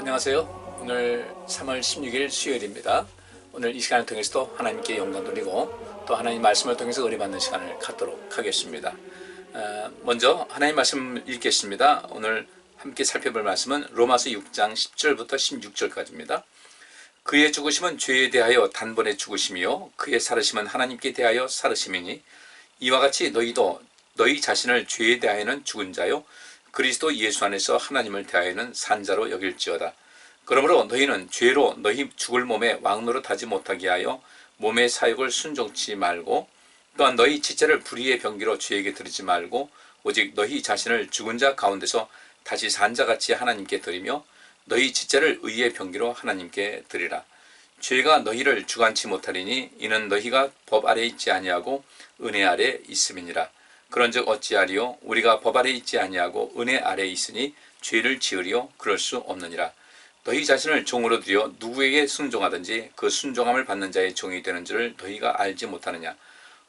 안녕하세요. 오늘 3월 16일 수요일입니다. 오늘 이 시간을 통해서도 하나님께 영광 돌리고 또 하나님 말씀을 통해서 의뢰받는 시간을 갖도록 하겠습니다. 먼저 하나님 말씀 읽겠습니다. 오늘 함께 살펴볼 말씀은 로마서 6장 10절부터 16절까지입니다. 그의 죽으심은 죄에 대하여 단번에 죽으심이요 그의 살으심은 하나님께 대하여 살으심이니 이와 같이 너희도 너희 자신을 죄에 대하여는 죽은 자요 그리스도 예수 안에서 하나님을 대하여는 산 자로 여길지어다. 그러므로 너희는 죄로 너희 죽을 몸에 왕노릇하지 못하게 하여 몸의 사욕을 순종치 말고 또한 너희 지체를 불의의 병기로 죄에게 드리지 말고 오직 너희 자신을 죽은 자 가운데서 다시 산 자같이 하나님께 드리며 너희 지체를 의의 병기로 하나님께 드리라. 죄가 너희를 주관치 못하리니 이는 너희가 법 아래 있지 아니하고 은혜 아래 있음이니라. 그런즉 어찌하리요 우리가 법 아래 있지 아니하고 은혜 아래 있으니 죄를 지으리요 그럴 수 없느니라. 너희 자신을 종으로 들여 누구에게 순종하든지 그 순종함을 받는 자의 종이 되는 줄을 너희가 알지 못하느냐.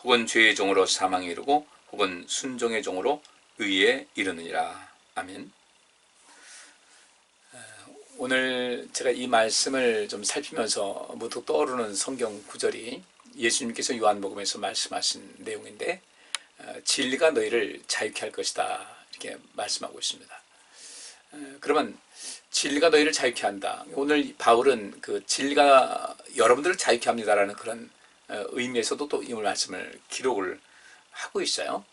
혹은 죄의 종으로 사망에 이르고 혹은 순종의 종으로 의에 이르느니라. 아멘. 오늘 제가 이 말씀을 좀 살피면서 문득 떠오르는 성경 구절이 예수님께서 요한복음에서 말씀하신 내용인데 진리가 너희를 자유케 할 것이다 이렇게 말씀하고 있습니다. 그러면 진리가 너희를 자유케 한다. 오늘 바울은 그 진리가 여러분들을 자유케 합니다라는 그런 의미에서도 또 이 말씀을 기록을 하고 있어요.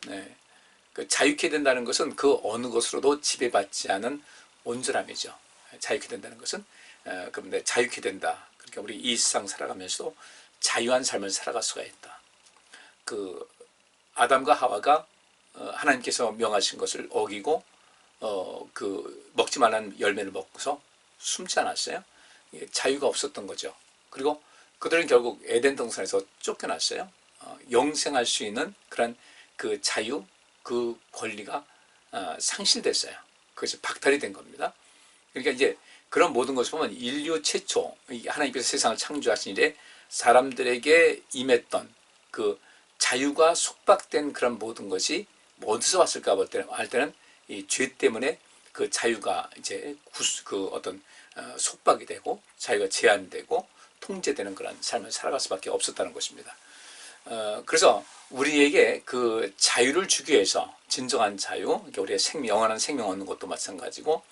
그 자유케 된다는 것은 그 어느 것으로도 지배받지 않은 온전함이죠. 자유케 된다는 것은 그런데 자유케 된다. 그러니까 우리 이 세상 살아가면서도 자유한 삶을 살아갈 수가 있다. 그 아담과 하와가 하나님께서 명하신 것을 어기고 그 먹지 말라는 열매를 먹고서 숨지 않았어요. 자유가 없었던 거죠. 그리고 그들은 결국 에덴 동산에서 쫓겨났어요. 영생할 수 있는 그런 그 자유, 그 권리가 상실됐어요. 그것이 박탈이 된 겁니다. 그러니까 이제 그런 모든 것을 보면 인류 최초 하나님께서 세상을 창조하신 이래 사람들에게 임했던 그 자유가 속박된 그런 모든 것이 어디서 왔을까 할 때는 이 죄 때문에 그 자유가 이제 그 어떤 속박이 되고 자유가 제한되고 통제되는 그런 삶을 살아갈 수밖에 없었다는 것입니다. 그래서 우리에게 그 자유를 주기 위해서 진정한 자유, 그러니까 우리의 영원한 생명 얻는 것도 마찬가지고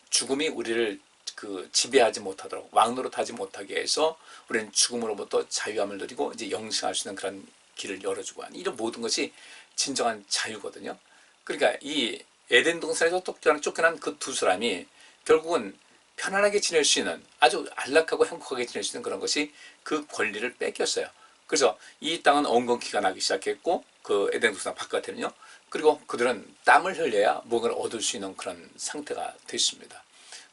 죽음이 우리를 그 지배하지 못하도록 왕노릇하지 못하게 해서 우리는 죽음으로부터 자유함을 누리고 이제 영생할 수 있는 그런 길을 열어주고 하는 이런 모든 것이 진정한 자유거든요. 그러니까 이 에덴 동산에서 쫓겨난 그 두 사람이 결국은 편안하게 지낼 수 있는 아주 안락하고 행복하게 지낼 수 있는 그런 것이 그 권리를 뺏겼어요. 그래서 이 땅은 엉겅퀴가 나기 시작했고 그 에덴 동산 바깥에는요. 그리고 그들은 땀을 흘려야 뭔가를 얻을 수 있는 그런 상태가 됐습니다.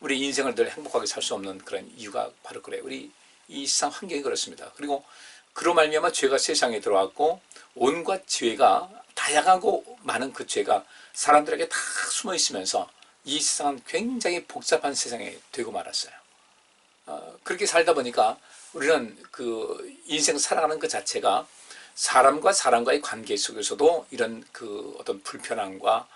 우리 인생을 늘 행복하게 살 수 없는 그런 이유가 바로 그래요. 우리 이 세상 환경이 그렇습니다. 그리고 그로 말미암아 죄가 세상에 들어왔고 온갖 죄가 다양하고 많은 그 죄가 사람들에게 다 숨어 있으면서 이 세상은 굉장히 복잡한 세상이 되고 말았어요. 그렇게 살다 보니까 우리는 그 인생 살아가는 그 자체가 사람과 사람과의 관계 속에서도 이런 그 어떤 불편함과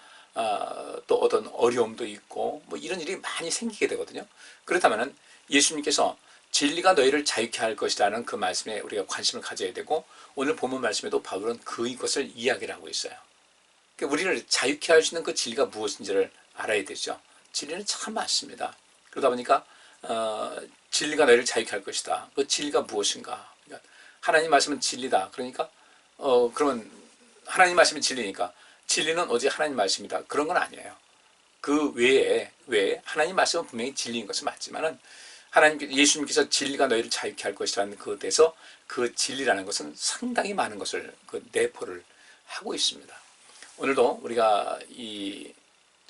또 어떤 어려움도 있고 뭐 이런 일이 많이 생기게 되거든요. 그렇다면은 예수님께서 진리가 너희를 자유케 할 것이라는 그 말씀에 우리가 관심을 가져야 되고 오늘 본문 말씀에도 바울은 그것을 이야기를 하고 있어요. 그러니까 우리를 자유케 할 수 있는 그 진리가 무엇인지를 알아야 되죠. 진리는 참 많습니다. 그러다 보니까 진리가 너희를 자유케 할 것이다. 그 진리가 무엇인가? 그러니까 하나님 말씀은 진리다. 그러니까 그러면 하나님 말씀이 진리니까 진리는 오직 하나님 말씀이다. 그런 건 아니에요. 그 외에 하나님 말씀은 분명히 진리인 것은 맞지만은 예수님께서 진리가 너희를 자유케 할 것이라는 그것에서 그 진리라는 것은 상당히 많은 것을 그 내포를 하고 있습니다. 오늘도 우리가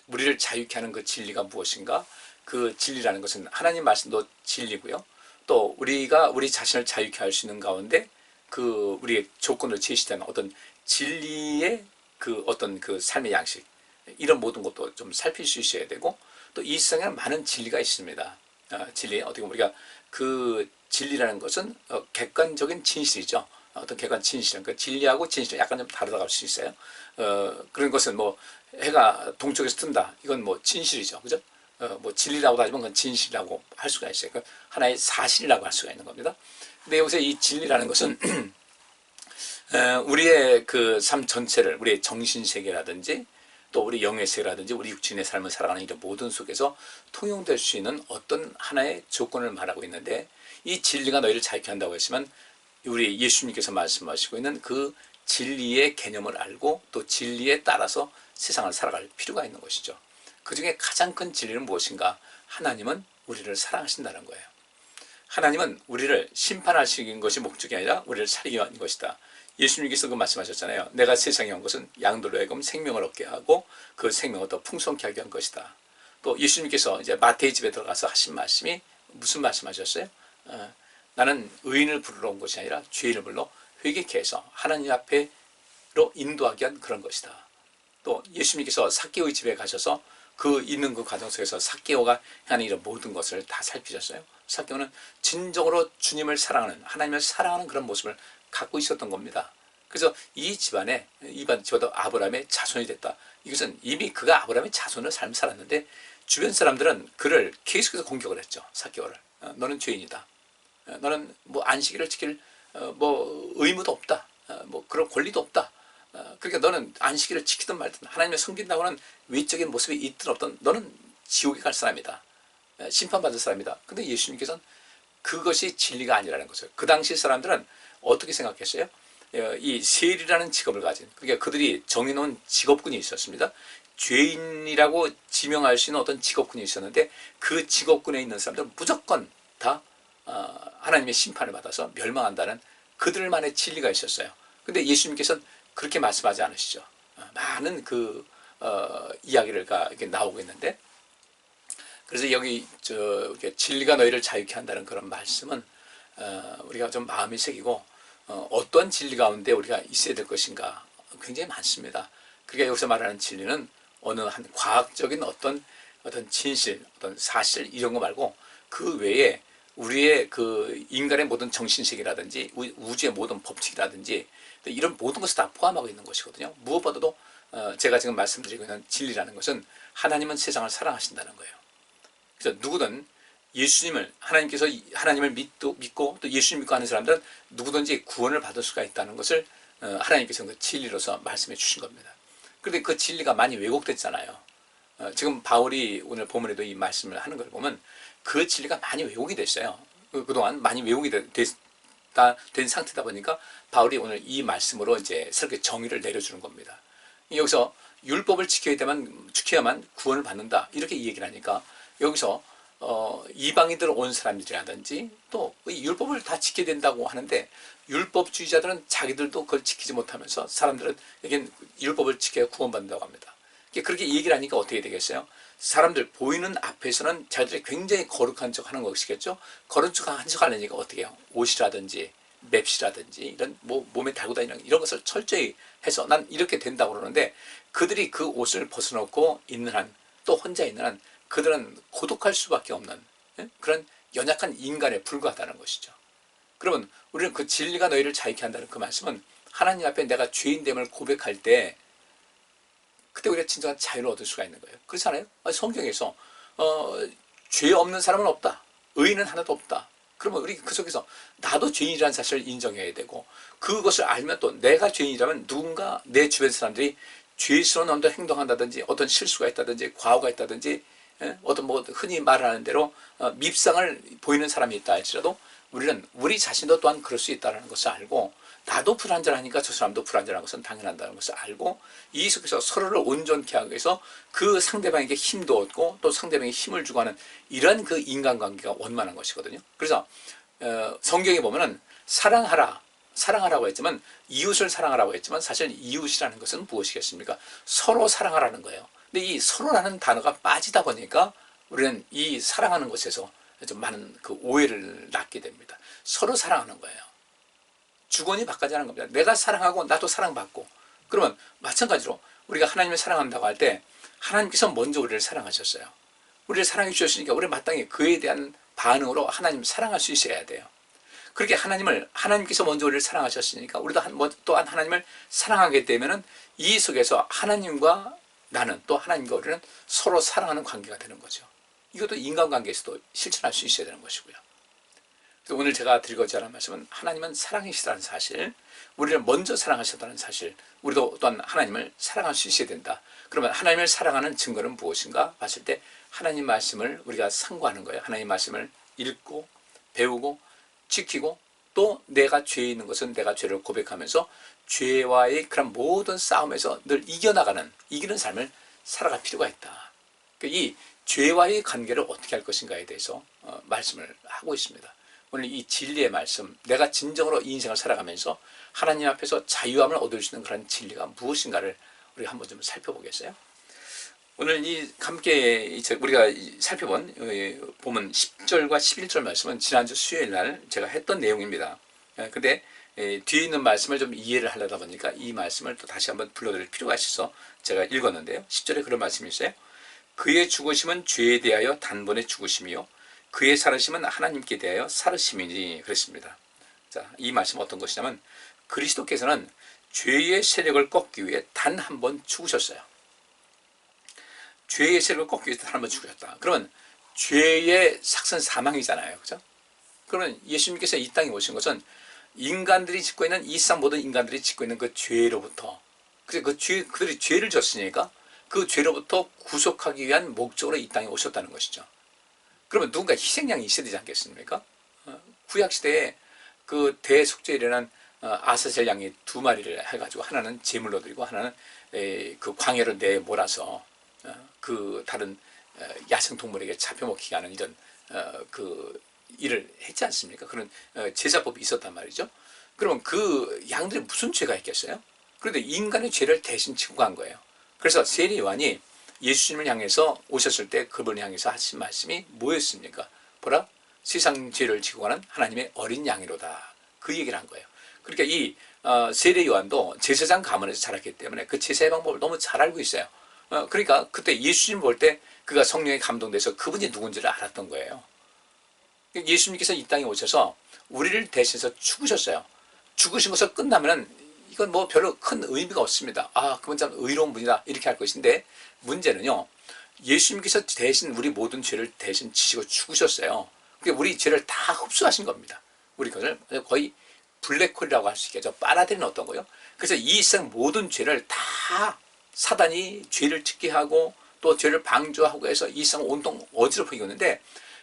우리를 자유케 하는 그 진리가 무엇인가? 그 진리라는 것은 하나님 말씀도 진리고요. 또 우리가 우리 자신을 자유케 할 수 있는 가운데 그 우리의 조건으로 제시된 어떤 진리의 그 어떤 그 삶의 양식 이런 모든 것도 좀 살필 수 있어야 되고 또 이 세상에는 많은 진리가 있습니다. 진리 어떻게 보면 우리가 그 진리라는 것은 객관적인 진실이죠. 어떤 객관 진실은 그 진리하고 진실은 약간 좀 다르다고 할 수 있어요. 그런 것은 뭐 해가 동쪽에서 뜬다 이건 뭐 진실이죠, 그죠? 뭐 진리라고 하지만 그건 진실이라고 할 수가 있어요. 그 하나의 사실이라고 할 수가 있는 겁니다. 근데 여기서 이 진리라는 것은 우리의 그 삶 전체를, 우리의 정신세계라든지 또 우리 영의 세계라든지 우리 육신의 삶을 살아가는 이런 모든 속에서 통용될 수 있는 어떤 하나의 조건을 말하고 있는데, 이 진리가 너희를 자유케 한다고 했지만 우리 예수님께서 말씀하시고 있는 그 진리의 개념을 알고 또 진리에 따라서 세상을 살아갈 필요가 있는 것이죠. 그 중에 가장 큰 진리는 무엇인가? 하나님은 우리를 사랑하신다는 거예요. 하나님은 우리를 심판하시는 것이 목적이 아니라 우리를 살리기 위한 것이다. 예수님께서 그 말씀하셨잖아요. 내가 세상에 온 것은 양들로 하여금 생명을 얻게 하고 그 생명을 더 풍성케 하게 한 것이다. 또 예수님께서 이제 마태의 집에 들어가서 하신 말씀이 무슨 말씀하셨어요? 나는 의인을 부르러 온 것이 아니라 죄인을 불러 회개케 해서 하나님 앞에로 인도하기 위한 그런 것이다. 또 예수님께서 삭개오의 집에 가셔서 그 있는 그 과정 속에서 삭개오가 하는 이런 모든 것을 다 살피셨어요. 삭개오는 진정으로 주님을 사랑하는, 하나님을 사랑하는 그런 모습을 갖고 있었던 겁니다. 그래서 이 집안에, 이반 집안도 아브라함의 자손이 됐다. 이것은 이미 그가 아브라함의 자손을 삶을 살았는데 주변 사람들은 그를 계속해서 공격을 했죠. 삭개오를. 너는 죄인이다. 너는 뭐 안식일을 지킬 뭐 의무도 없다. 뭐 그런 권리도 없다. 그러니까 너는 안식일을 지키든 말든 하나님을 섬긴다고 하는 외적인 모습이 있든 없든 너는 지옥에 갈 사람이다. 심판받을 사람이다. 근데 예수님께서는 그것이 진리가 아니라는 거죠. 그 당시 사람들은 어떻게 생각했어요? 이 세리라는 직업을 가진, 그러니까 그들이 정해놓은 직업군이 있었습니다. 죄인이라고 지명할 수 있는 어떤 직업군이 있었는데 그 직업군에 있는 사람들은 무조건 다 하나님의 심판을 받아서 멸망한다는 그들만의 진리가 있었어요. 근데 예수님께서는 그렇게 말씀하지 않으시죠. 많은 그 이야기를 이렇게 나오고 있는데, 그래서 여기 진리가 너희를 자유케 한다는 그런 말씀은 우리가 좀 마음이 새기고 어떠한 진리 가운데 우리가 있어야 될 것인가 굉장히 많습니다. 그러니까 여기서 말하는 진리는 어느 한 과학적인 어떤 진실, 어떤 사실 이런 거 말고 그 외에 우리의 그 인간의 모든 정신세계라든지 우주의 모든 법칙이라든지 이런 모든 것을 다 포함하고 있는 것이거든요. 무엇보다도 제가 지금 말씀드리고 있는 진리라는 것은 하나님은 세상을 사랑하신다는 거예요. 그래서 누구든 예수님을, 하나님께서 하나님을 믿고 또 예수님 믿고 하는 사람들은 누구든지 구원을 받을 수가 있다는 것을 하나님께서 그 진리로서 말씀해 주신 겁니다. 그런데 그 진리가 많이 왜곡됐잖아요. 지금 바울이 오늘 본문에도 이 말씀을 하는 걸 보면 그 진리가 많이 왜곡이 됐어요. 그동안 많이 왜곡이 된 상태다 보니까 바울이 오늘 이 말씀으로 이제 새롭게 정의를 내려주는 겁니다. 여기서 율법을 지켜야만 구원을 받는다 이렇게 얘기를 하니까 여기서 이방인들 온 사람들이라든지 또 율법을 다 지켜야 된다고 하는데 율법주의자들은 자기들도 그걸 지키지 못하면서 사람들은 여긴 율법을 지켜야 구원받는다고 합니다. 그렇게 얘기를 하니까 어떻게 되겠어요? 사람들 보이는 앞에서는 자기들이 굉장히 거룩한 척 하는 것이겠죠. 거룩한 척 하려니까 어떻게 해요? 옷이라든지 맵시라든지 이런 몸에 달고 다니는 이런 것을 철저히 해서 난 이렇게 된다고 그러는데 그들이 그 옷을 벗어놓고 있는 한, 또 혼자 있는 한 그들은 고독할 수밖에 없는 그런 연약한 인간에 불과하다는 것이죠. 그러면 우리는 그 진리가 너희를 자유케 한다는 그 말씀은 하나님 앞에 내가 죄인됨을 고백할 때 그때 우리가 진정한 자유를 얻을 수가 있는 거예요. 그렇잖아요? 성경에서 죄 없는 사람은 없다. 의인은 하나도 없다. 그러면 우리 그 속에서 나도 죄인이라는 사실을 인정해야 되고 그것을 알면 또 내가 죄인이라면 누군가 내 주변 사람들이 죄스러운 어떤 행동한다든지 어떤 실수가 있다든지 과오가 있다든지 어떤 뭐 흔히 말하는 대로 밉상을 보이는 사람이 있다 할지라도 우리는 우리 자신도 또한 그럴 수 있다는 것을 알고 나도 불완전하니까 저 사람도 불완전한 것은 당연하다는 것을 알고 이 속에서 서로를 온전케 하기 위해서 그 상대방에게 힘도 얻고 또 상대방에게 힘을 주고 하는 이런 그 인간관계가 원만한 것이거든요. 그래서 성경에 보면은 사랑하라고 했지만 이웃을 사랑하라고 했지만 사실 이웃이라는 것은 무엇이겠습니까? 서로 사랑하라는 거예요. 근데 이 서로라는 단어가 빠지다 보니까 우리는 이 사랑하는 것에서 좀 많은 그 오해를 낳게 됩니다. 서로 사랑하는 거예요. 주거니 받가지하는 겁니다. 내가 사랑하고 나도 사랑받고. 그러면 마찬가지로 우리가 하나님을 사랑한다고 할 때 하나님께서 먼저 우리를 사랑하셨어요. 우리를 사랑해 주셨으니까 우리 마땅히 그에 대한 반응으로 하나님을 사랑할 수 있어야 돼요. 그렇게 하나님께서 먼저 우리를 사랑하셨으니까 우리도 또한 하나님을 사랑하게 되면은 이 속에서 하나님과 나는 또 하나님과 우리는 서로 사랑하는 관계가 되는 거죠. 이것도 인간관계에서도 실천할 수 있어야 되는 것이고요. 오늘 제가 드리고자 하는 말씀은 하나님은 사랑이시다는 사실, 우리를 먼저 사랑하셨다는 사실, 우리도 또한 하나님을 사랑할 수 있어야 된다. 그러면 하나님을 사랑하는 증거는 무엇인가 봤을 때 하나님 말씀을 우리가 상고하는 거예요. 하나님 말씀을 읽고 배우고 지키고 또 내가 죄에 있는 것은 내가 죄를 고백하면서 죄와의 그런 모든 싸움에서 늘 이기는 삶을 살아갈 필요가 있다. 이 죄와의 관계를 어떻게 할 것인가에 대해서 말씀을 하고 있습니다. 오늘 이 진리의 말씀, 내가 진정으로 이 인생을 살아가면서 하나님 앞에서 자유함을 얻을 수 있는 그런 진리가 무엇인가를 우리가 한번 좀 살펴보겠어요? 오늘 함께 우리가 살펴본 보면 10절과 11절 말씀은 지난주 수요일 날 제가 했던 내용입니다. 근데 뒤에 있는 말씀을 좀 이해를 하려다 보니까 이 말씀을 또 다시 한번 불러드릴 필요가 있어서 제가 읽었는데요. 10절에 그런 말씀이 있어요. 그의 죽으심은 죄에 대하여 단번에 죽으심이요 그의 살으심은 하나님께 대하여 살으심이니 그랬습니다. 자, 이 말씀은 어떤 것이냐면 그리스도께서는 죄의 세력을 꺾기 위해 단 한 번 죽으셨어요. 죄의 세력을 꺾기 위해 단 한 번 죽으셨다. 그러면 죄의 삭선 사망이잖아요. 그죠? 그러면 예수님께서 이 땅에 오신 것은 인간들이 짓고 있는 이 세상 모든 인간들이 짓고 있는 그 죄로부터 그들이 죄를 졌으니까 그 죄로부터 구속하기 위한 목적으로 이 땅에 오셨다는 것이죠. 그러면 누군가 희생양이 있어야 되지 않겠습니까? 구약시대에 그 대속죄일에는 아사셀 양이 2마리를 해가지고 하나는 제물로 드리고 하나는 그 광야로 내몰아서 그 다른 야생동물에게 잡혀먹히게 하는 이런 그 일을 했지 않습니까? 그런 제사법이 있었단 말이죠. 그러면 그 양들이 무슨 죄가 있겠어요? 그런데 인간의 죄를 대신 지고 간 거예요. 그래서 세례 요한이 예수님을 향해서 오셨을 때 그분을 향해서 하신 말씀이 뭐였습니까? 보라, 세상 죄를 지고 가는 하나님의 어린 양이로다. 그 얘기를 한 거예요. 그러니까 이 세례 요한도 제사장 가문에서 자랐기 때문에 그 제사의 방법을 너무 잘 알고 있어요. 그러니까 그때 예수님 볼 때 그가 성령에 감동돼서 그분이 누군지를 알았던 거예요. 예수님께서 이 땅에 오셔서 우리를 대신해서 죽으셨어요. 죽으신 것을 끝나면은 이건 뭐 별로 큰 의미가 없습니다. 아, 그분 참 의로운 분이다. 이렇게 할 것인데 문제는요. 예수님께서 대신 우리 모든 죄를 대신 지시고 죽으셨어요. 그러니까 우리 죄를 다 흡수하신 겁니다. 우리 것을 거의 블랙홀이라고 할 수 있겠죠. 빨아들이는 어떤 거요. 그래서 이 세상 모든 죄를 다 사단이 죄를 짓게 하고 또 죄를 방조하고 해서 이 세상 온통 어지럽히고 있는데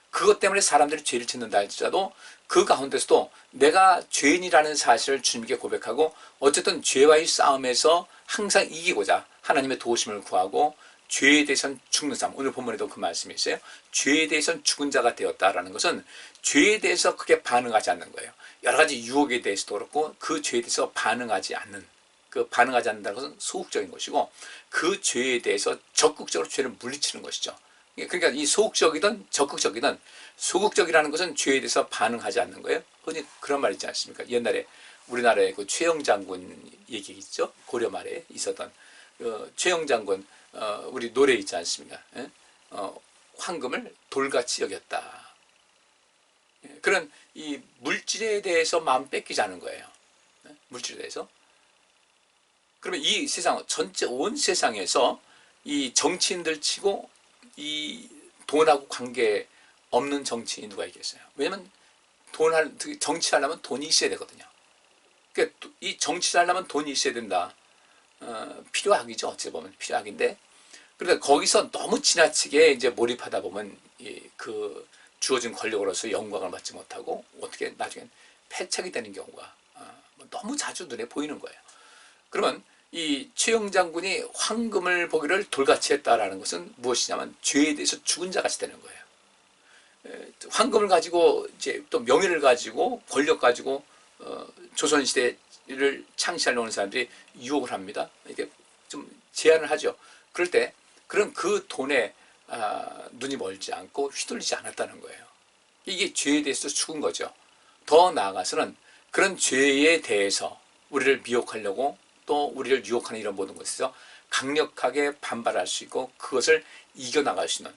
그것 때문에 사람들이 죄를 짓는다 할지라도 그 가운데서도 내가 죄인이라는 사실을 주님께 고백하고 어쨌든 죄와의 싸움에서 항상 이기고자 하나님의 도우심을 구하고 죄에 대해서는 죽는 삶, 오늘 본문에도 그 말씀이 있어요. 죄에 대해서는 죽은 자가 되었다라는 것은 죄에 대해서 크게 반응하지 않는 거예요. 여러 가지 유혹에 대해서도 그렇고 그 죄에 대해서 반응하지 않는다는 것은 소극적인 것이고 그 죄에 대해서 적극적으로 죄를 물리치는 것이죠. 그러니까 이 소극적이든 적극적이든 소극적이라는 것은 죄에 대해서 반응하지 않는 거예요. 흔히 그런 말 있지 않습니까? 옛날에 우리나라의 그 최영 장군 얘기 있죠. 고려 말에 있었던 최영 장군 우리 노래 있지 않습니까? 황금을 돌같이 여겼다. 그런 이 물질에 대해서 마음 뺏기지 않은 거예요. 물질에 대해서. 그러면 이 세상 전체 온 세상에서 이 정치인들 치고 이 돈하고 관계 없는 정치인이 누가 있겠어요? 왜냐면 정치하려면 돈이 있어야 되거든요. 그러니까 이 정치를 하려면 돈이 있어야 된다. 필요하기죠. 어찌 보면 필요하긴데. 그러니까 거기서 너무 지나치게 이제 몰입하다 보면 그 주어진 권력으로서 영광을 받지 못하고 어떻게 나중엔 패착이 되는 경우가 너무 자주 눈에 보이는 거예요. 그러면 이 최영 장군이 황금을 보기를 돌같이 했다라는 것은 무엇이냐면 죄에 대해서 죽은 자 같이 되는 거예요. 황금을 가지고 이제 또 명예를 가지고 권력 가지고 조선시대를 창시하려는 사람들이 유혹을 합니다. 이게 좀 제한을 하죠. 그럴 때 그런 그 돈에 눈이 멀지 않고 휘둘리지 않았다는 거예요. 이게 죄에 대해서 죽은 거죠. 더 나아가서는 그런 죄에 대해서 우리를 미혹하려고 또 우리를 유혹하는 이런 모든 것에서 강력하게 반발할 수 있고 그것을 이겨나갈 수 있는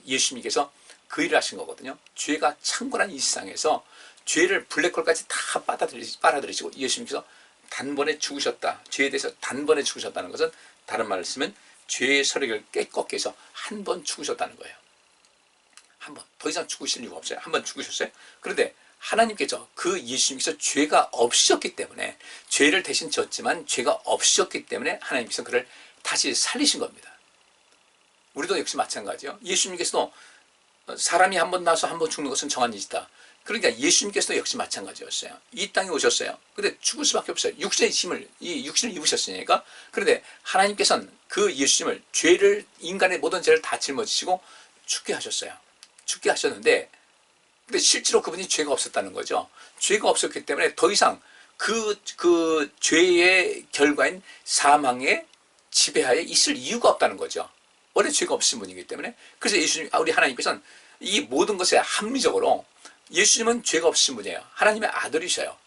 예수님께서 그 일을 하신 거거든요. 죄가 창궐한 이 세상에서 죄를 블랙홀까지 다 빨아들이시고 예수님께서 단번에 죽으셨다. 죄에 대해서 단번에 죽으셨다는 것은 다른 말을 쓰면 죄의 서력을 꺾기 위해서 한 번 죽으셨다는 거예요. 한 번. 더 이상 죽으실 이유가 없어요. 한 번 죽으셨어요. 그런데 하나님께서 그 예수님께서 죄가 없으셨기 때문에 죄를 대신 졌지만 죄가 없으셨기 때문에 하나님께서 그를 다시 살리신 겁니다. 우리도 역시 마찬가지요. 예수님께서도 사람이 한 번 나서 한 번 죽는 것은 정한 일이다. 그러니까 예수님께서도 역시 마찬가지였어요. 이 땅에 오셨어요. 근데 죽을 수밖에 없어요. 육신의 힘을, 이 육신을 입으셨으니까. 그런데 하나님께서는 그 예수님을 죄를, 인간의 모든 죄를 다 짊어지시고 죽게 하셨어요. 죽게 하셨는데, 근데 실제로 그분이 죄가 없었다는 거죠. 죄가 없었기 때문에 더 이상 그 죄의 결과인 사망의 지배하에 있을 이유가 없다는 거죠. 원래 죄가 없으신 분이기 때문에. 그래서 예수님, 우리 하나님께서는 이 모든 것에 합리적으로 예수님은 죄가 없으신 분이에요. 하나님의 아들이셔요.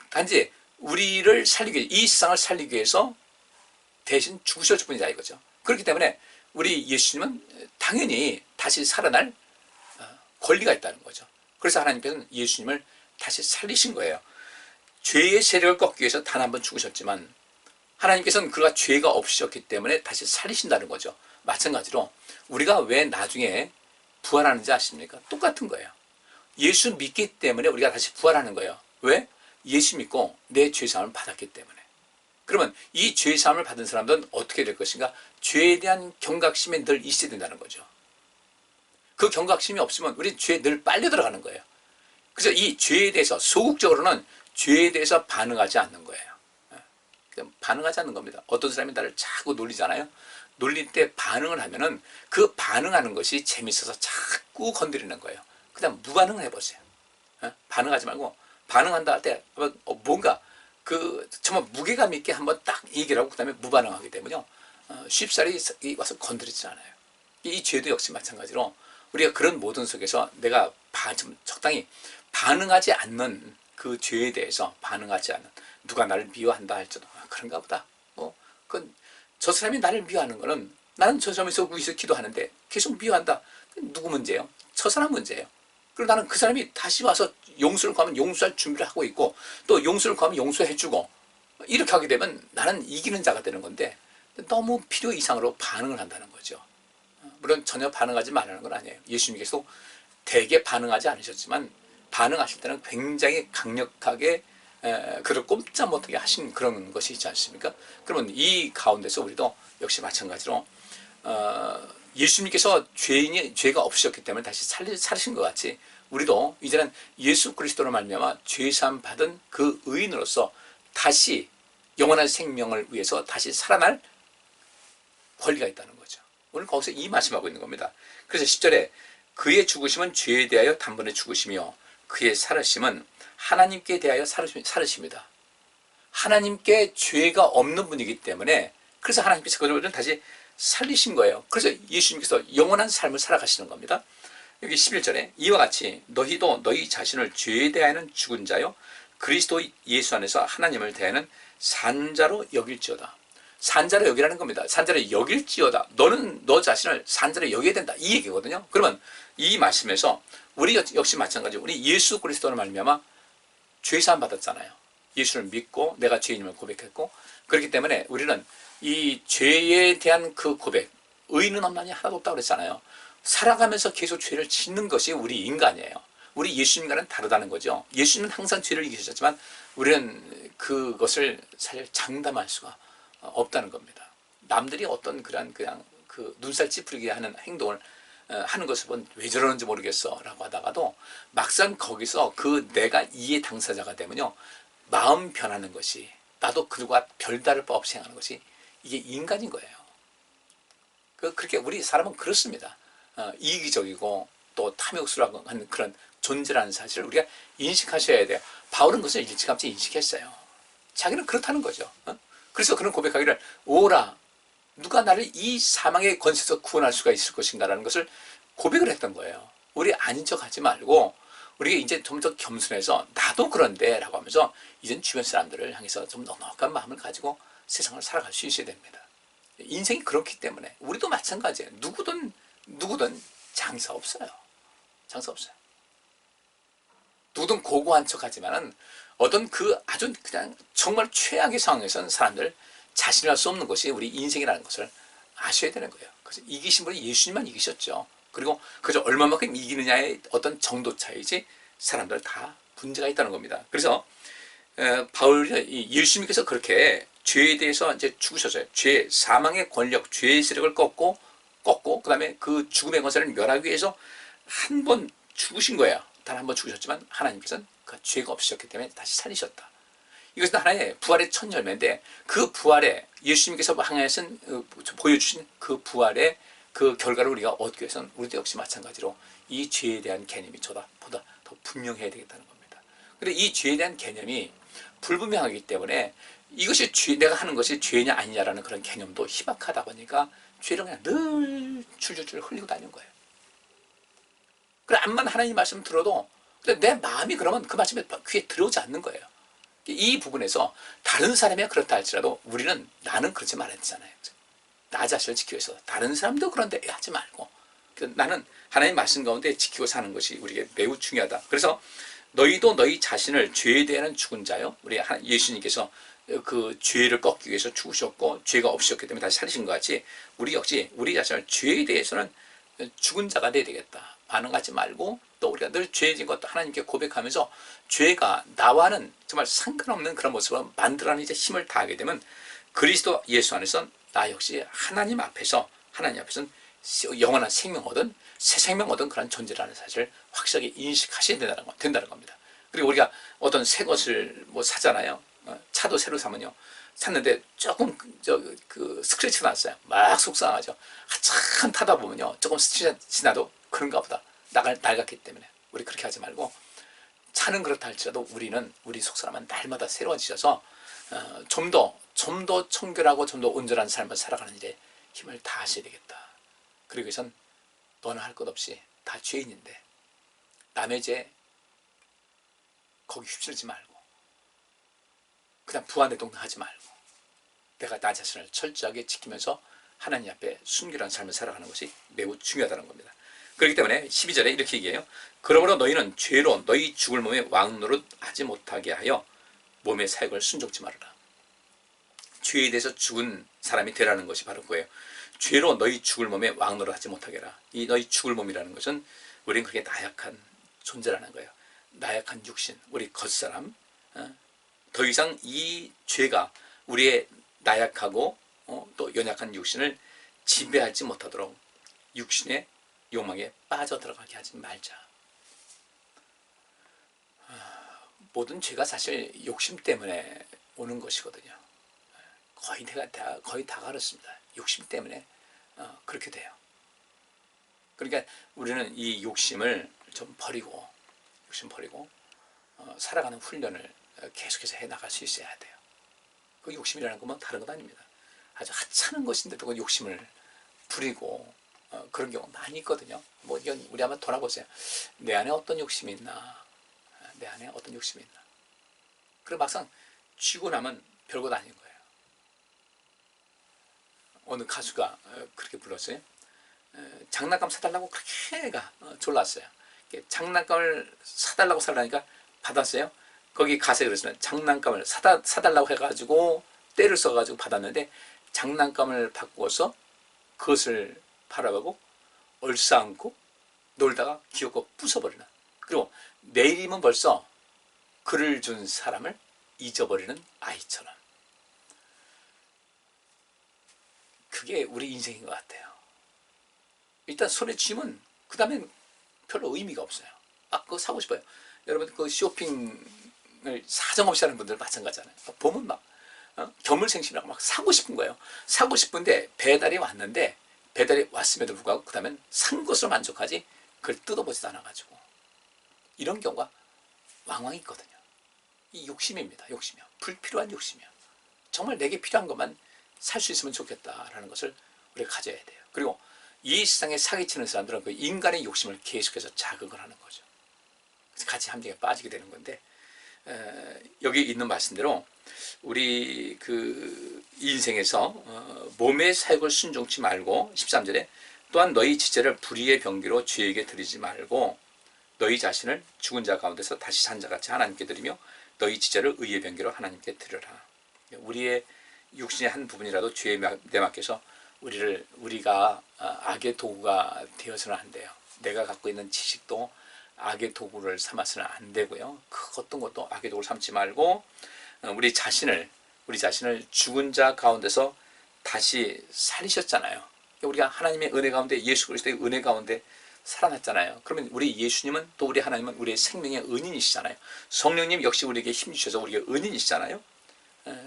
단지 우리를 살리기 위해, 이 세상을 살리기 위해서 대신 죽으셨을 뿐이다 이거죠. 그렇기 때문에 우리 예수님은 당연히 다시 살아날 권리가 있다는 거죠. 그래서 하나님께서는 예수님을 다시 살리신 거예요. 죄의 세력을 꺾기 위해서 단 한 번 죽으셨지만 하나님께서는 그가 죄가 없으셨기 때문에 다시 살리신다는 거죠. 마찬가지로 우리가 왜 나중에 부활하는지 아십니까? 똑같은 거예요. 예수 믿기 때문에 우리가 다시 부활하는 거예요. 왜? 예수 믿고 내 죄사함을 받았기 때문에. 그러면 이 죄사함을 받은 사람들은 어떻게 될 것인가? 죄에 대한 경각심이 늘 있어야 된다는 거죠. 그 경각심이 없으면 우리 죄에 늘 빨려 들어가는 거예요. 그래서 이 죄에 대해서 소극적으로는 죄에 대해서 반응하지 않는 거예요. 그냥 반응하지 않는 겁니다. 어떤 사람이 나를 자꾸 놀리잖아요. 놀릴 때 반응을 하면은 그 반응하는 것이 재밌어서 자꾸 건드리는 거예요. 그냥 무반응을 해보세요. 반응하지 말고 반응한다 할 때 뭔가 정말 무게감 있게 한번 딱 얘기를 하고 그 다음에 무반응하게 되면요 쉽사리 와서 건드리지 않아요. 이 죄도 역시 마찬가지로 우리가 그런 모든 속에서 내가 좀 적당히 반응하지 않는 그 죄에 대해서 반응하지 않는, 누가 나를 미워한다 할지도 그런가 보다. 저 사람이 나를 미워하는 거는 나는 저 사람에서 위해서 기도하는데 계속 미워한다. 누구 문제예요? 저 사람 문제예요. 그리고 나는 그 사람이 다시 와서 용서를 구하면 용서할 준비를 하고 있고 또 용서를 구하면 용서해주고 이렇게 하게 되면 나는 이기는 자가 되는 건데 너무 필요 이상으로 반응을 한다는 거죠. 물론 전혀 반응하지 말라는 건 아니에요. 예수님께서도 대개 반응하지 않으셨지만 반응하실 때는 굉장히 강력하게 그를 꼼짝 못하게 하신 그런 것이 있지 않습니까? 그러면 이 가운데서 우리도 역시 마찬가지로 예수님께서 죄가 없으셨기 때문에 다시 살으신 것 같이 우리도 이제는 예수 그리스도로 말미암아 죄사함 받은 그 의인으로서 다시 영원한 생명을 위해서 다시 살아날 권리가 있다는 거죠. 오늘 거기서 이 말씀하고 있는 겁니다. 그래서 10절에 그의 죽으심은 죄에 대하여 단번에 죽으시며 그의 살으심은 하나님께 대하여 살으십니다. 하나님께 죄가 없는 분이기 때문에 그래서 하나님께서 그들을 다시 살리신 거예요. 그래서 예수님께서 영원한 삶을 살아가시는 겁니다. 여기 11절에 이와 같이 너희도 너희 자신을 죄에 대하여는 죽은 자요 그리스도 예수 안에서 하나님을 대하여는 산자로 여길지어다. 산자로 여기라는 겁니다. 산자로 여길지어다. 너는 너 자신을 산자로 여겨야 된다. 이 얘기거든요. 그러면 이 말씀에서 우리 역시 마찬가지로 우리 예수 그리스도로 말미암아 죄사함 받았잖아요. 예수를 믿고 내가 죄인임을 고백했고 그렇기 때문에 우리는 이 죄에 대한 그 고백, 의인은 없나니 하나도 없다고 그랬잖아요. 살아가면서 계속 죄를 짓는 것이 우리 인간이에요. 우리 예수님과는 다르다는 거죠. 예수님은 항상 죄를 이기셨지만 우리는 그것을 사실 장담할 수가 없다는 겁니다. 남들이 어떤 그냥 그 눈살 찌푸리게 하는 행동을 하는 것을 보면 왜 저러는지 모르겠어 라고 하다가도 막상 거기서 그 내가 이해 당사자가 되면요 마음 변하는 것이 나도 그들과 별다를 바 없이 행하는 것이 이게 인간인 거예요. 그렇게 우리 사람은 그렇습니다. 이기적이고 또 탐욕스러운 하는 그런 존재라는 사실을 우리가 인식하셔야 돼요. 바울은 그것을 일찌감치 인식했어요. 자기는 그렇다는 거죠. 그래서 그런 고백하기를 오라 누가 나를 이 사망의 권세에서 구원할 수가 있을 것인가 라는 것을 고백을 했던 거예요. 우리 아닌 척 하지 말고 우리가 이제 좀 더 겸손해서 나도 그런데 라고 하면서 이젠 주변 사람들을 향해서 좀 넉넉한 마음을 가지고 세상을 살아갈 수 있어야 됩니다. 인생이 그렇기 때문에 우리도 마찬가지예요. 누구든 장사 없어요. 장사 없어요. 누구든 고고한 척 하지만은 어떤 아주 그냥 정말 최악의 상황에서는 사람들 자신할 수 없는 것이 우리 인생이라는 것을 아셔야 되는 거예요. 그래서 이기신 분이 예수님만 이기셨죠. 그리고 그저 얼마만큼 이기느냐의 어떤 정도 차이지 사람들 다 문제가 있다는 겁니다. 그래서 예수님께서 그렇게 죄에 대해서 이제 죽으셨어요. 죄, 사망의 권력, 죄의 세력을 꺾고 그 다음에 그 죽음의 권세를 멸하기 위해서 한 번 죽으신 거예요. 단 한 번 죽으셨지만 하나님께서는 그 죄가 없으셨기 때문에 다시 살리셨다. 이것은 하나의 부활의 첫 열매인데 그 부활에 예수님께서 향하신 보여주신 그 부활의 그 결과를 우리가 얻기 위해서는 우리도 역시 마찬가지로 이 죄에 대한 개념이 보다 더 분명해야 되겠다는 겁니다. 그런데 이 죄에 대한 개념이 불분명하기 때문에 이것이 내가 하는 것이 죄냐 아니냐라는 그런 개념도 희박하다 보니까 죄를 그냥 늘 줄줄줄 흘리고 다니는 거예요. 그래 암만 하나님 말씀 들어도 내 마음이 그러면 그 말씀에 귀에 들어오지 않는 거예요. 이 부분에서 다른 사람이 그렇다 할지라도 나는 그러지 말았잖아요. 나 자신을 지키기 위해서 다른 사람도 그런데 하지 말고 나는 하나님 말씀 가운데 지키고 사는 것이 우리에게 매우 중요하다. 그래서 너희도 너희 자신을 죄에 대한 죽은 자요. 우리 예수님께서 그 죄를 꺾기 위해서 죽으셨고 죄가 없으셨기 때문에 다시 살리신 것 같이 우리 역시 우리 자신을 죄에 대해서는 죽은 자가 돼야 되겠다. 반응하지 말고 또 우리가 늘 죄진 것도 하나님께 고백하면서 죄가 나와는 정말 상관없는 그런 모습을 만들어내는 이제 힘을 다하게 되면 그리스도 예수 안에서 나 역시 하나님 앞에서는 영원한 생명 얻은 새 생명 얻은 그런 존재라는 사실을 확실하게 인식하셔야 된다는 겁니다. 그리고 우리가 어떤 새 것을 사잖아요. 차도 새로 사면요. 샀는데 조금 스크래치가 났어요. 막 속상하죠. 한참 타다 보면요. 조금 스크래치 나도 그런가 보다. 낡았기 때문에. 우리 그렇게 하지 말고 차는 그렇다 할지라도 우리 속사람은 날마다 새로워지셔서 좀 더 청결하고 좀 더 온전한 삶을 살아가는 일에 힘을 다하셔야 되겠다. 그리고 우선 너는 할 것 없이 다 죄인인데 남의 죄 거기 휩쓸지 말고 그냥 부안해동하지 말고 내가 나 자신을 철저하게 지키면서 하나님 앞에 순결한 삶을 살아가는 것이 매우 중요하다는 겁니다. 그렇기 때문에 12절에 이렇게 얘기해요. 그러므로 너희는 죄로 너희 죽을 몸에 왕노릇 하지 못하게 하여 몸의 사역을 순종치 말아라. 죄에 대해서 죽은 사람이 되라는 것이 바로 그거예요. 죄로 너희 죽을 몸에 왕노릇 하지 못하게 하라. 이 너희 죽을 몸이라는 것은 우리는 그렇게 나약한 존재라는 거예요. 나약한 육신, 우리 겉사람. 더 이상 이 죄가 우리의 나약하고 또 연약한 육신을 지배하지 못하도록 육신의 욕망에 빠져들어가게 하지 말자. 모든 죄가 사실 욕심 때문에 오는 것이거든요. 거의 다 그렇습니다. 욕심 때문에 그렇게 돼요. 그러니까 우리는 이 욕심을 좀 버리고 살아가는 훈련을 계속해서 해나갈 수 있어야 돼요. 그 욕심이라는 건 다른 것 아닙니다. 아주 하찮은 것인데도 그 욕심을 부리고 그런 경우 많이 있거든요. 이건 우리 한번 돌아보세요. 내 안에 어떤 욕심이 있나? 그리고 막상 쥐고 나면 별것 아닌 거예요. 어느 가수가 그렇게 불렀어요. 장난감 사달라고 그렇게 애가 졸랐어요. 장난감을 사달라고 살라니까 받았어요. 거기 가서 그랬으면 장난감을 사달라고 해가지고 때를 써가지고 받았는데 장난감을 바꾸어서 그것을 바라보고 얼싸안고 놀다가 귀엽고 부숴버리는. 그리고 내일이면 벌써 그를 준 사람을 잊어버리는 아이처럼. 그게 우리 인생인 것 같아요. 일단 손에 쥐면 그 다음엔 별로 의미가 없어요. 그거 사고 싶어요. 여러분 그 쇼핑을 사정없이 하는 분들 마찬가지잖아요. 보면 막 견물생심이라고 막 사고 싶은 거예요. 사고 싶은데 배달이 왔는데 배달이 왔음에도 불구하고 그 다음엔 산 것으로 만족하지 그걸 뜯어보지도 않아가지고 이런 경우가 왕왕 있거든요. 이 욕심입니다. 욕심이요. 불필요한 욕심이요. 정말 내게 필요한 것만 살 수 있으면 좋겠다라는 것을 우리가 가져야 돼요. 그리고 이 세상에 사기치는 사람들은 그 인간의 욕심을 계속해서 자극을 하는 거죠. 그래서 같이 함정에 빠지게 되는 건데 여기 있는 말씀대로 우리 그 인생에서 몸의 사역을 순종치 말고 13절에 또한 너희 지체를 불의의 병기로 죄에게 드리지 말고 너희 자신을 죽은 자 가운데서 다시 산 자같이 하나님께 드리며 너희 지체를 의의 병기로 하나님께 드려라. 우리의 육신의 한 부분이라도 죄에 내맡겨서 우리가 악의 도구가 되어서는 안 돼요. 내가 갖고 있는 지식도 악의 도구를 삼아서는 안 되고요. 그 어떤 것도 악의 도구를 삼지 말고 우리 자신을 죽은 자 가운데서 다시 살리셨잖아요. 우리가 하나님의 은혜 가운데, 예수 그리스도의 은혜 가운데 살아났잖아요. 그러면 우리 예수님은, 또 우리 하나님은 우리의 생명의 은인이시잖아요. 성령님 역시 우리에게 힘 주셔서 우리가 은인이시잖아요.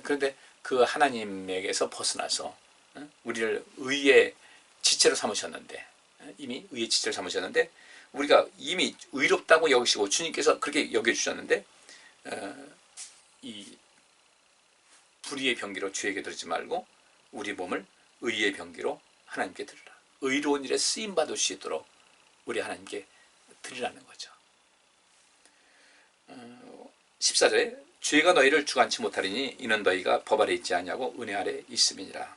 그런데 그 하나님에게서 벗어나서 우리를 의의 지체로 삼으셨는데, 이미 의의 지체로 삼으셨는데, 우리가 이미 의롭다고 여기시고 주님께서 그렇게 여겨주셨는데, 이 불의의 병기로 죄에게 들지 말고 우리 몸을 의의 병기로 하나님께 드리라. 의로운 일에 쓰임받을 수 있도록 우리 하나님께 드리라는 거죠. 14절에 죄가 너희를 주관치 못하리니 이는 너희가 법 아래 있지 아니하고 은혜 아래 있음이니라.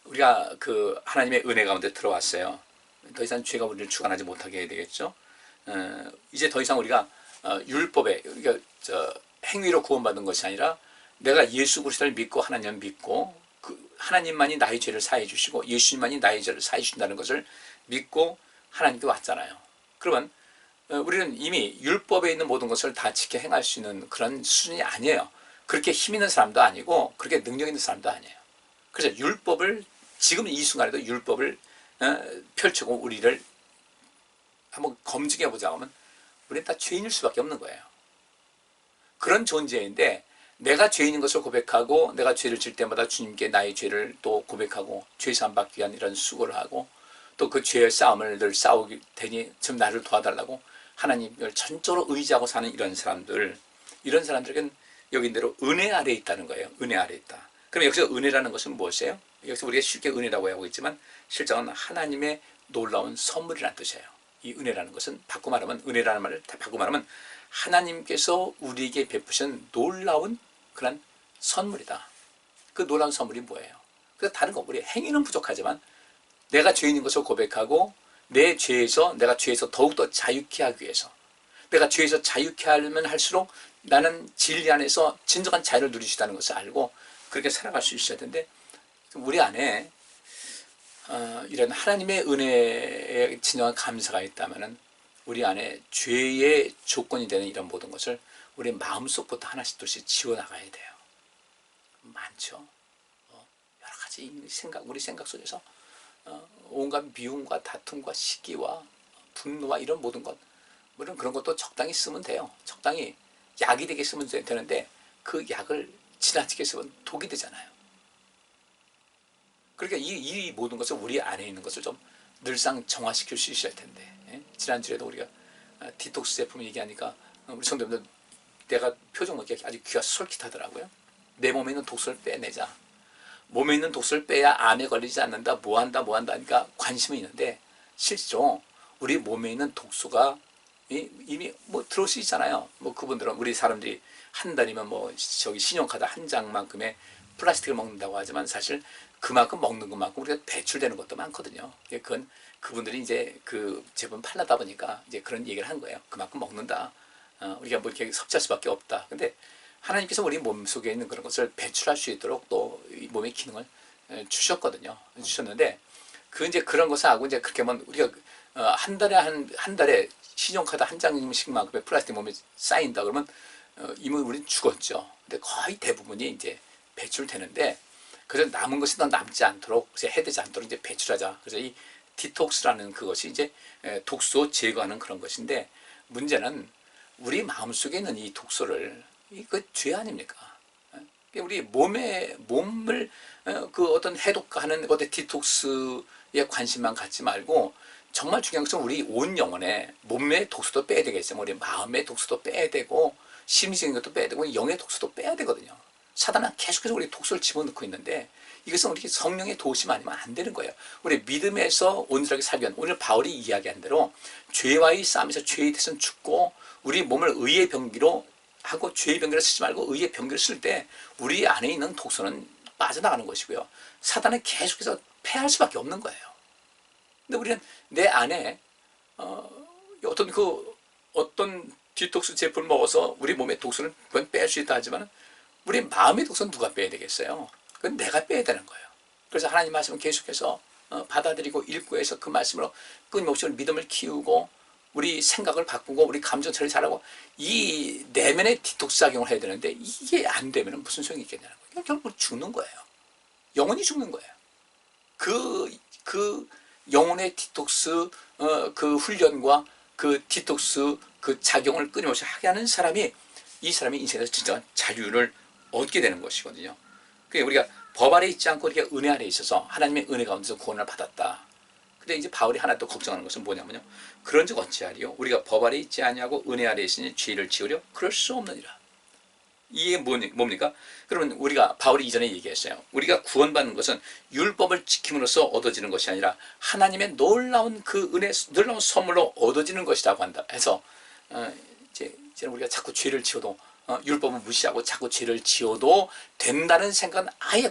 우리가 그 하나님의 은혜 가운데 들어왔어요. 더 이상 죄가 우리를 주관하지 못하게 해야 되겠죠. 이제 더 이상 우리가 율법에, 우리가 행위로 구원받은 것이 아니라 내가 예수 그리스도를 믿고 하나님을 믿고 그 하나님만이 나의 죄를 사해 주시고 예수님만이 나의 죄를 사해 주신다는 것을 믿고 하나님께 왔잖아요. 그러면 우리는 이미 율법에 있는 모든 것을 다 지켜 행할 수 있는 그런 수준이 아니에요. 그렇게 힘 있는 사람도 아니고 그렇게 능력 있는 사람도 아니에요. 그래서 율법을, 지금 이 순간에도 율법을 펼치고 우리를 한번 검증해 보자고 하면 우리는 다 죄인일 수밖에 없는 거예요. 그런 존재인데 내가 죄인인 것을 고백하고 내가 죄를 질 때마다 주님께 나의 죄를 또 고백하고 죄사함 받기 위한 이런 수고를 하고 또 그 죄의 싸움을 늘 싸우기 되니 좀 나를 도와달라고 하나님을 전적으로 의지하고 사는 이런 사람들에게는 여긴 대로 은혜 아래 있다는 거예요. 은혜 아래 있다. 그럼 여기서 은혜라는 것은 무엇이에요? 여기서 우리가 쉽게 은혜라고 하고 있지만 실제는 하나님의 놀라운 선물이라는 뜻이에요. 이 은혜라는 것은 바꿔 말하면, 은혜라는 말을 바꿔 말하면 하나님께서 우리에게 베푸신 놀라운 그런 선물이다. 그 놀라운 선물이 뭐예요? 그래서 다른 거, 우리 행위는 부족하지만 내가 죄인인 것을 고백하고 내가 죄에서 더욱더 자유케 하기 위해서, 내가 죄에서 자유케 하려면 할수록 나는 진리 안에서 진정한 자유를 누릴 수 있다는 것을 알고 그렇게 살아갈 수 있어야 되는데, 우리 안에 이런 하나님의 은혜에 진정한 감사가 있다면 우리 안에 죄의 조건이 되는 이런 모든 것을 우리 마음속부터 하나씩 둘씩 지워나가야 돼요. 많죠. 여러 가지 우리 생각 속에서 온갖 미움과 다툼과 시기와 분노와 이런 모든 것, 물론 그런 것도 적당히 쓰면 돼요. 적당히 약이 되게 쓰면 되는데 그 약을 지나치게 쓰면 독이 되잖아요. 그러니까 이 모든 것을 우리 안에 있는 것을 좀 늘상 정화시킬 수 있어야 텐데, 지난주에도 우리가 디톡스 제품 얘기하니까 우리 성도님들 내가 표정 먹기 아주 귀가 솔깃하더라고요. 내 몸에 있는 독소를 빼내자. 몸에 있는 독소를 빼야 암에 걸리지 않는다. 뭐한다 하니까 관심은 있는데 실제로 우리 몸에 있는 독소가 이미 뭐 들어올 수 있잖아요. 뭐 그분들은, 우리 사람들이 한 달이면 신용카드 한 장만큼의 플라스틱을 먹는다고 하지만 사실 그만큼 먹는 것만큼 우리가 배출되는 것도 많거든요. 그건 그분들이 이제 그 제품 팔라다 보니까 이제 그런 얘기를 한 거예요. 그만큼 먹는다. 우리가 뭐 이렇게 섭취할 수밖에 없다. 근데 하나님께서 우리 몸 속에 있는 그런 것을 배출할 수 있도록 또 이 몸의 기능을 주셨는데, 이제 그런 것을 하고 이제 그렇게 하면 우리가 한 달에 신용카드 한 장씩만큼의 플라스틱 몸에 쌓인다 그러면 이미 우리는 죽었죠. 근데 거의 대부분이 이제 배출되는데, 그래서 남은 것이 더 남지 않도록, 해되지 않도록 이제 배출하자. 그래서 이 디톡스라는 그것이 이제 독소 제거하는 그런 것인데, 문제는 우리 마음속에 있는 이 독소를, 이거 죄 아닙니까? 우리 몸을 그 어떤 해독하는 것에 디톡스에 관심만 갖지 말고, 정말 중요한 것은 우리 온 영혼에 몸의 독소도 빼야 되겠지만 우리 마음의 독소도 빼야 되고 심리적인 것도 빼야 되고 영의 독소도 빼야 되거든요. 사단은 계속해서 우리 독소를 집어넣고 있는데 이것은 우리 성령의 도우심 아니면 안 되는 거예요. 우리 믿음에서 온전하게 살기 위한, 오늘 바울이 이야기한 대로 죄와의 싸움에서 죄의 대선 죽고 우리 몸을 의의 병기로 하고 죄의 병기를 쓰지 말고 의의 병기를 쓸 때 우리 안에 있는 독소는 빠져나가는 것이고요. 사단은 계속해서 패할 수밖에 없는 거예요. 근데 우리는 내 안에 어떤 디톡스 제품을 먹어서 우리 몸의 독소는 뺄 수 있다 하지만 우리 마음의 독소는 누가 빼야 되겠어요? 그건 내가 빼야 되는 거예요. 그래서 하나님 말씀을 계속해서 받아들이고 읽고 해서 그 말씀으로 끊임없이 믿음을 키우고 우리 생각을 바꾸고 우리 감정 처리 잘하고 이 내면의 디톡스 작용을 해야 되는데 이게 안 되면 무슨 소용이 있겠냐는 거예요. 결국 죽는 거예요. 영혼이 죽는 거예요. 그 영혼의 디톡스 그 훈련과 그 디톡스 그 작용을 끊임없이 하게 하는 사람이 이 사람이 인생에서 진정한 자유를 얻게 되는 것이거든요. 그러니까 우리가 법 아래 있지 않고 이렇게 은혜 아래 있어서 하나님의 은혜 가운데서 구원을 받았다. 근데 이제 바울이 하나 또 걱정하는 것은 뭐냐면요. 그런즉 어찌하리요? 우리가 법 아래 있지 아니하고 은혜 아래 있으니 죄를 지으려 그럴 수 없느니라. 이게 뭡니까? 그러면 우리가 바울이 이전에 얘기했어요. 우리가 구원받는 것은 율법을 지킴으로써 얻어지는 것이 아니라 하나님의 놀라운 그 은혜, 놀라운 선물로 얻어지는 것이라고 한다. 해서 이제 우리가 자꾸 죄를 지어도 율법을 무시하고 자꾸 죄를 지어도 된다는 생각은 아예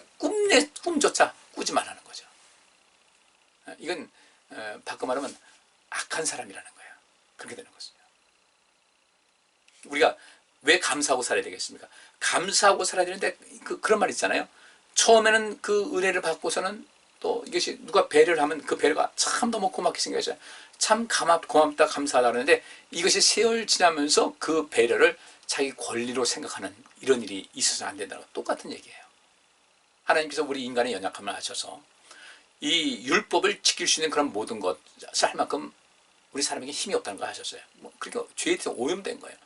꿈조차 꾸지 말라는 거죠. 이건 바꿔 말하면 악한 사람이라는 거예요. 그렇게 되는 것이죠. 우리가 왜 감사하고 살아야 되겠습니까? 감사하고 살아야 되는데 그런 말 있잖아요. 처음에는 그 은혜를 받고서는 또 이것이 누가 배려를 하면 그 배려가 참 너무 고맙게 생겨져요. 참 고맙다 감사하다 그러는데 이것이 세월 지나면서 그 배려를 자기 권리로 생각하는 이런 일이 있어서는 안 된다는 거 똑같은 얘기예요. 하나님께서 우리 인간의 연약함을 아셔서 이 율법을 지킬 수 있는 그런 모든 것을 할 만큼 우리 사람에게 힘이 없다는 걸 아셨어요. 그러니까 죄에 대해서 오염된 거예요.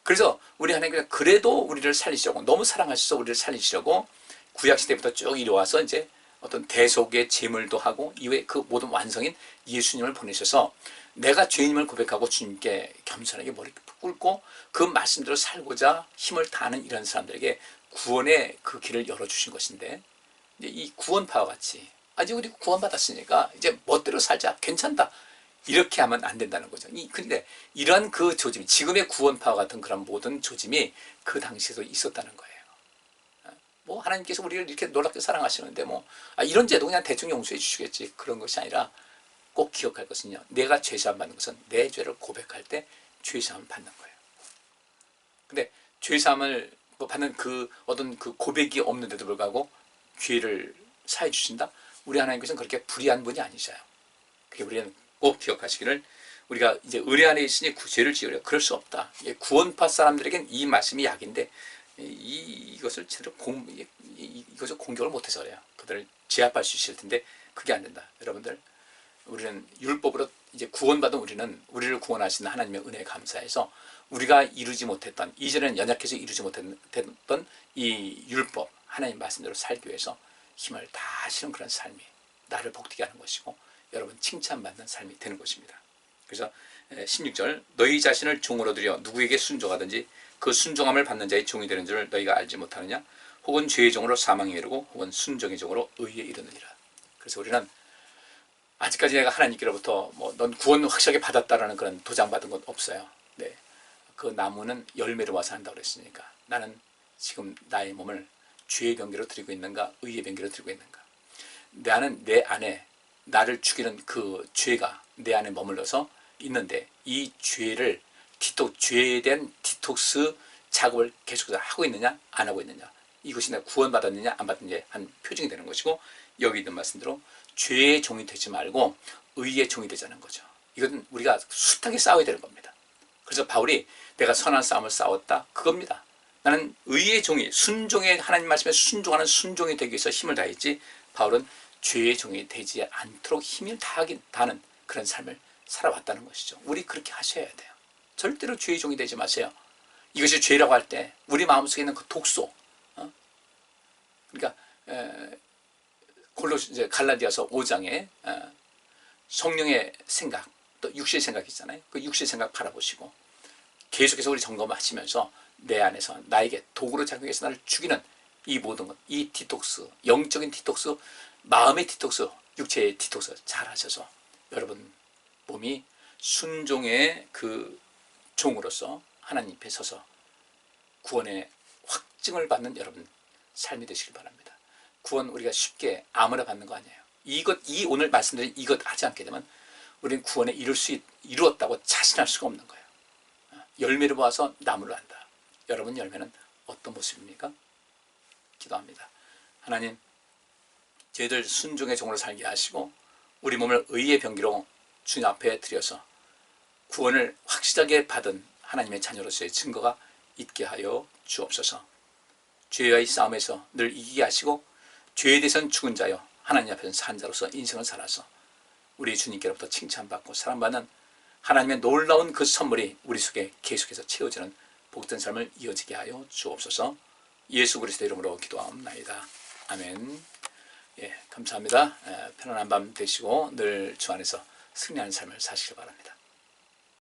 그래서 우리 하나님께서 그래도 우리를 살리시려고 너무 사랑하셔서 우리를 살리시려고 구약시대부터 쭉 이루어와서 이제 어떤 대속의 제물도 하고 이후에 그 모든 완성인 예수님을 보내셔서 내가 죄인임을 고백하고 주님께 겸손하게 머리 꿇고 그 말씀대로 살고자 힘을 다하는 이런 사람들에게 구원의 그 길을 열어주신 것인데 이제 이 구원파와 같이 아직 우리 구원받았으니까 이제 멋대로 살자 괜찮다 이렇게 하면 안 된다는 거죠. 근데 이러한 그 조짐이 지금의 구원파와 같은 그런 모든 조짐이 그 당시에도 있었다는 거예요. 뭐 하나님께서 우리를 이렇게 놀랍게 사랑하시는데 이런 죄도 그냥 대충 용서해 주시겠지 그런 것이 아니라 꼭 기억할 것은요. 내가 죄사함 받는 것은 내 죄를 고백할 때 죄사함을 받는 거예요. 근데 죄사함을 받는 그 어떤 그 고백이 없는데도 불구하고 죄를 사해 주신다. 우리 하나님께서는 그렇게 불의한 분이 아니셔요. 그게 우리는 꼭 기억하시기를 우리가 이제 은혜 안에 있으니 죄를 지으려 그럴 수 없다. 구원파 사람들에겐 이 말씀이 약인데 이것을 제대로 이것을 공격을 못해서 그래요. 그들을 제압할 수 있을 텐데 그게 안 된다. 여러분들 우리는 율법으로 이제 구원받은 우리를 구원하시는 하나님의 은혜에 감사해서 우리가 이루지 못했던 이전에는 연약해서 이루지 못했던 이 율법 하나님 말씀대로 살기 위해서 힘을 다하시는 그런 삶이 나를 복되게 하는 것이고 여러분 칭찬받는 삶이 되는 것입니다. 그래서 16절 너희 자신을 종으로 들여 누구에게 순종하든지 그 순종함을 받는 자의 종이 되는 줄 너희가 알지 못하느냐? 혹은 죄의 종으로 사망에 이르고 혹은 순종의 종으로 의에 이르느니라. 그래서 우리는 아직까지 내가 하나님께로부터 넌 구원 확실하게 받았다라는 그런 도장 받은 건 없어요. 네, 그 나무는 열매로 와서 한다고 그랬으니까 나는 지금 나의 몸을 죄의 병기로 드리고 있는가 의의 병기로 드리고 있는가. 나는 내 안에 나를 죽이는 그 죄가 내 안에 머물러서 있는데 이 죄를 죄에 대한 디톡스 작업을 계속해서 하고 있느냐 안 하고 있느냐 이것이 내가 구원받았느냐 안 받았느냐 한 표징이 되는 것이고 여기 있는 말씀대로 죄의 종이 되지 말고 의의 종이 되자는 거죠. 이건 우리가 숱하게 싸워야 되는 겁니다. 그래서 바울이 내가 선한 싸움을 싸웠다 그겁니다. 나는 의의 종이 순종의 하나님 말씀에 순종하는 순종이 되기 위해서 힘을 다했지 바울은 죄의 종이 되지 않도록 힘을 다하는 그런 삶을 살아왔다는 것이죠. 우리 그렇게 하셔야 돼요. 절대로 죄의 종이 되지 마세요. 이것이 죄라고 할 때 우리 마음속에 있는 그 독소 그러니까 갈라디아서 5장에 성령의 생각 또 육신의 생각이 있잖아요. 그 육신의 생각 바라보시고 계속해서 우리 점검하시면서 내 안에서 나에게 도구로 작용해서 나를 죽이는 이 모든 것, 이 디톡스, 영적인 디톡스, 마음의 디톡스, 육체의 디톡스 잘 하셔서 여러분 몸이 순종의 그 종으로서 하나님 앞에 서서 구원의 확증을 받는 여러분 삶이 되시길 바랍니다. 구원 우리가 쉽게 아무나 받는 거 아니에요. 이 오늘 말씀드린 이것 하지 않게 되면 우리는 구원에 이루었다고 자신할 수가 없는 거예요. 열매를 모아서 나무를 한다. 여러분 열매는 어떤 모습입니까? 기도합니다. 하나님 저희들 순종의 종으로 살게 하시고 우리 몸을 의의 병기로 주님 앞에 드려서 구원을 확실하게 받은 하나님의 자녀로서의 증거가 있게 하여 주옵소서. 죄와의 싸움에서 늘 이기게 하시고 죄에 대해서는 죽은 자여 하나님 앞에서는 산 자로서 인생을 살아서 우리 주님께로부터 칭찬받고 사랑받는 하나님의 놀라운 그 선물이 우리 속에 계속해서 채워지는 복된 삶을 이어지게 하여 주옵소서. 예수 그리스도의 이름으로 기도하옵나이다. 아멘. 예, 감사합니다. 편안한 밤 되시고 늘 주 안에서 승리하는 삶을 사시길 바랍니다.